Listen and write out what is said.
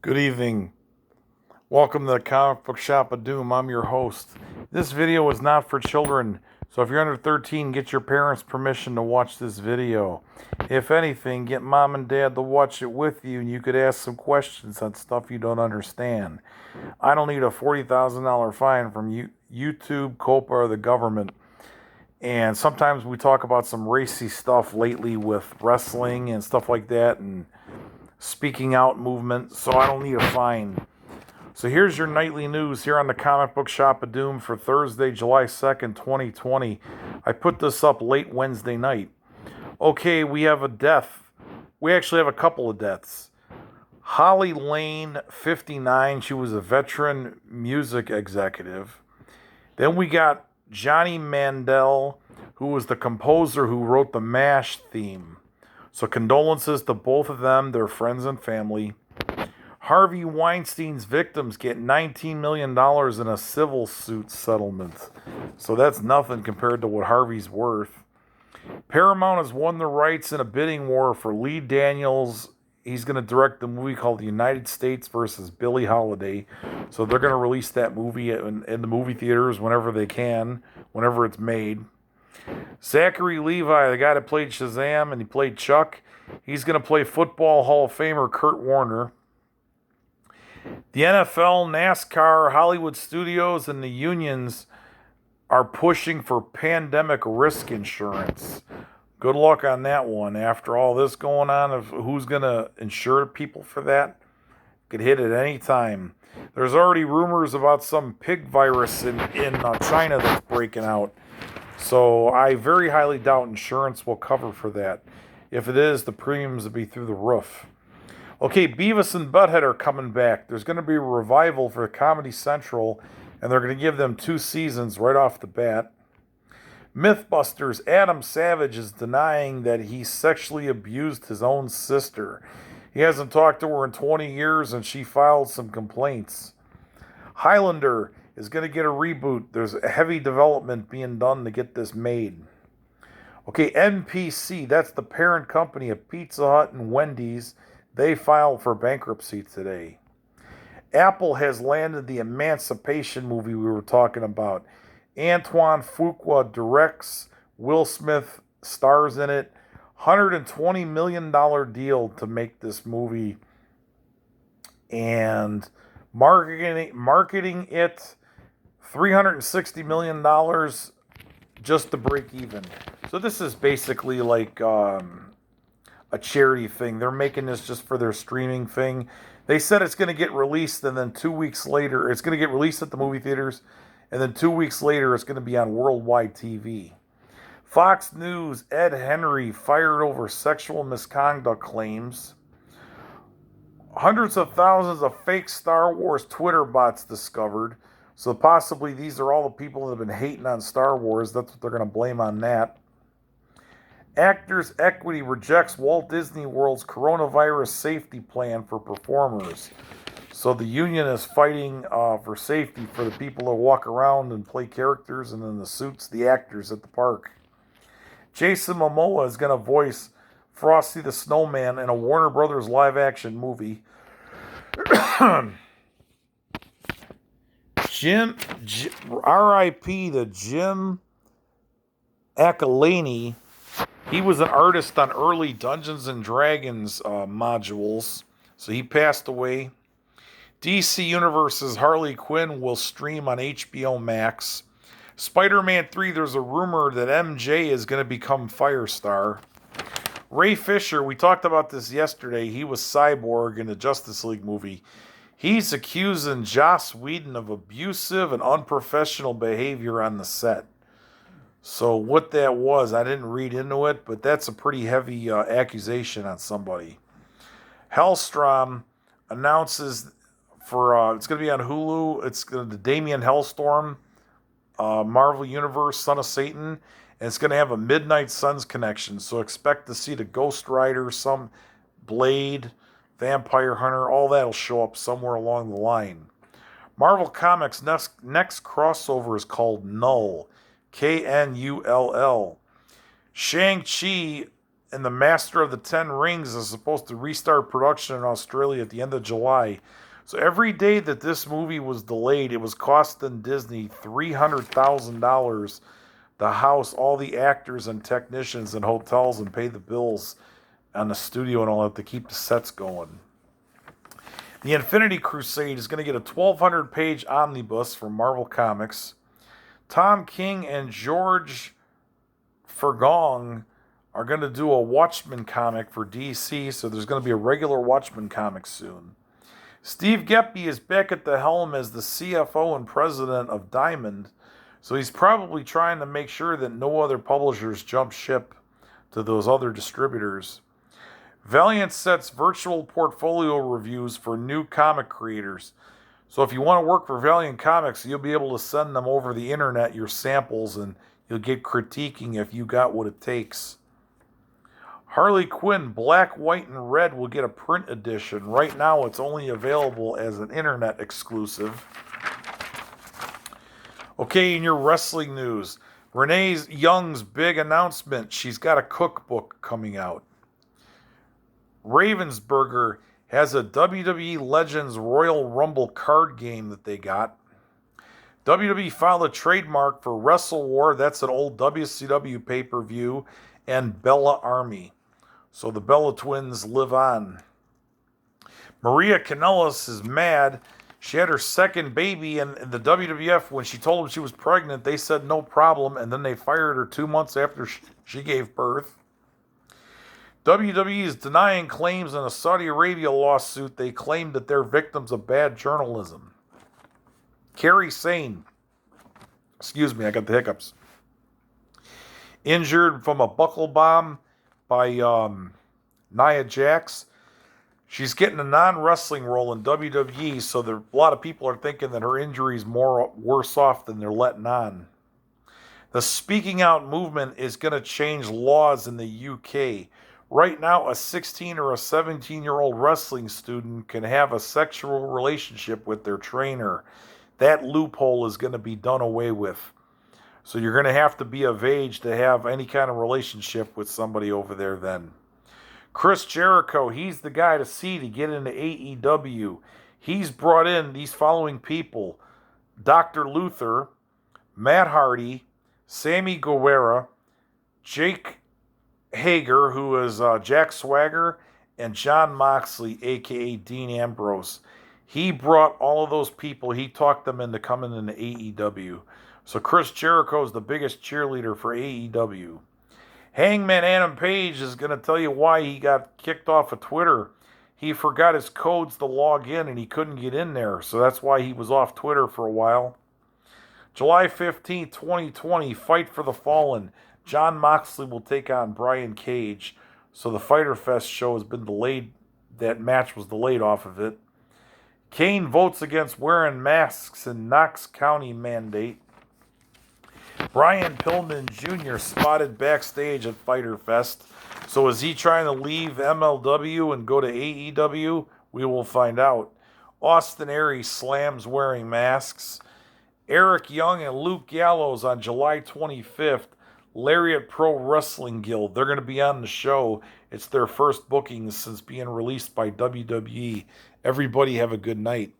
Good evening. Welcome to the Comic Book Shop of Doom. I'm your host. This video is not for children, so if you're under 13, get your parents' permission to watch this video. If anything, get mom and dad to watch it with you, and you could ask some questions on stuff you don't understand. I don't need a $40,000 fine from YouTube, COPA, or the government. And sometimes we talk about some racy stuff lately with wrestling and stuff like that, and speaking out movement, so I don't need a fine. So here's your nightly news here on the Comic Book Shop of Doom for Thursday, July 2nd, 2020. I put this up late Wednesday night. Okay, we have a death. We actually have a couple of deaths. Holly Lane, 59. She was a veteran music executive. Then we got Johnny Mandel, who was the composer who wrote the MASH theme. So condolences to both of them, their friends and family. Harvey Weinstein's victims get $19 million in a civil suit settlement. So that's nothing compared to what Harvey's worth. Paramount has won the rights in a bidding war for Lee Daniels. He's going to direct the movie called The United States versus Billie Holiday. So they're going to release that movie in the movie theaters whenever they can, whenever it's made. Zachary Levi, the guy that played Shazam and he played Chuck, he's going to play Football Hall of Famer Kurt Warner. The NFL, NASCAR, Hollywood studios, and the unions are pushing for pandemic risk insurance. Good luck on that one. After all this going on, of who's going to insure people for that, could hit at any time. There's already rumors about some pig virus in China that's breaking out. So I very highly doubt insurance will cover for that. If it is, the premiums will be through the roof. Okay, Beavis and Butthead are coming back. There's going to be a revival for Comedy Central, and they're going to give them 2 seasons right off the bat. Mythbusters, Adam Savage is denying that he sexually abused his own sister. He hasn't talked to her in 20 years, and she filed some complaints. Highlander is going to get a reboot. There's a heavy development being done to get this made. Okay, NPC, that's the parent company of Pizza Hut and Wendy's. They filed for bankruptcy today. Apple has landed the Emancipation movie we were talking about. Antoine Fuqua directs. Will Smith stars in it. $120 million deal to make this movie. And marketing it, $360 million just to break even. So this is basically like a charity thing. They're making this just for their streaming thing. They said it's going to get released, and then 2 weeks later, it's going to get released at the movie theaters, and then 2 weeks later, it's going to be on worldwide TV. Fox News, Ed Henry fired over sexual misconduct claims. Hundreds of thousands of fake Star Wars Twitter bots discovered. So possibly these are all the people that have been hating on Star Wars. That's what they're going to blame on that. Actors Equity rejects Walt Disney World's coronavirus safety plan for performers. So the union is fighting for safety for the people that walk around and play characters, and in the suits, the actors at the park. Jason Momoa is going to voice Frosty the Snowman in a Warner Brothers live-action movie. R.I.P. to Jim Aquilini. He was an artist on early Dungeons and Dragons modules, so he passed away. DC Universe's Harley Quinn will stream on HBO Max. Spider-Man 3, there's a rumor that MJ is going to become Firestar. Ray Fisher, we talked about this yesterday. He was Cyborg in the Justice League movie. He's accusing Joss Whedon of abusive and unprofessional behavior on the set. So what that was, I didn't read into it, but that's a pretty heavy accusation on somebody. Hellstrom announces for it's going to be on Hulu. It's the Damien Hellstorm, Marvel Universe, Son of Satan, and it's going to have a Midnight Suns connection. So expect to see the Ghost Rider, some Blade, Vampire Hunter, all that'll show up somewhere along the line. Marvel Comics' next crossover is called Null. Knull. Shang-Chi and The Master of the Ten Rings is supposed to restart production in Australia at the end of July. So every day that this movie was delayed, it was costing Disney $300,000 to house all the actors and technicians and hotels and pay the bills on the studio and all that to keep the sets going. The Infinity Crusade is going to get a 1,200-page omnibus from Marvel Comics. Tom King and George Fergong are going to do a Watchmen comic for DC, so there's going to be a regular Watchmen comic soon. Steve Geppi is back at the helm as the CFO and president of Diamond, so he's probably trying to make sure that no other publishers jump ship to those other distributors. Valiant sets virtual portfolio reviews for new comic creators. So if you want to work for Valiant Comics, you'll be able to send them over the internet your samples and you'll get critiquing if you got what it takes. Harley Quinn Black, White, and Red will get a print edition. Right now it's only available as an internet exclusive. Okay, in your wrestling news, Renee Young's big announcement. She's got a cookbook coming out. Ravensburger has a WWE Legends Royal Rumble card game that they got. WWE filed a trademark for Wrestle War. That's an old WCW pay-per-view. And Bella Army. So the Bella twins live on. Maria Kanellis is mad. She had her second baby, and the WWF, when she told them she was pregnant, they said no problem, and then they fired her 2 months after she gave birth. WWE is denying claims in a Saudi Arabia lawsuit. They claimed that they're victims of bad journalism. Kerry Sane, excuse me, I got the hiccups, injured from a buckle bomb by Nia Jax. She's getting a non-wrestling role in WWE, so a lot of people are thinking that her injury is worse off than they're letting on. The Speaking Out movement is going to change laws in the UK. Right now, a 16 or a 17-year-old wrestling student can have a sexual relationship with their trainer. That loophole is going to be done away with. So you're going to have to be of age to have any kind of relationship with somebody over there then. Chris Jericho, he's the guy to see to get into AEW. He's brought in these following people: Dr. Luther, Matt Hardy, Sammy Guevara, Jake Hager, who is Jack Swagger, and Jon Moxley, a.k.a. Dean Ambrose. He brought all of those people. He talked them into coming into AEW. So Chris Jericho is the biggest cheerleader for AEW. Hangman Adam Page is going to tell you why he got kicked off of Twitter. He forgot his codes to log in and he couldn't get in there. So that's why he was off Twitter for a while. July 15th, 2020, Fight for the Fallen. Jon Moxley will take on Brian Cage. So the Fyter Fest show has been delayed. That match was delayed off of it. Kane votes against wearing masks in Knox County mandate. Brian Pillman Jr. spotted backstage at Fyter Fest. So is he trying to leave MLW and go to AEW? We will find out. Austin Aries slams wearing masks. Eric Young and Luke Gallows on July 25th. Lariat Pro Wrestling Guild. They're going to be on the show. It's their first bookings since being released by WWE. Everybody have a good night.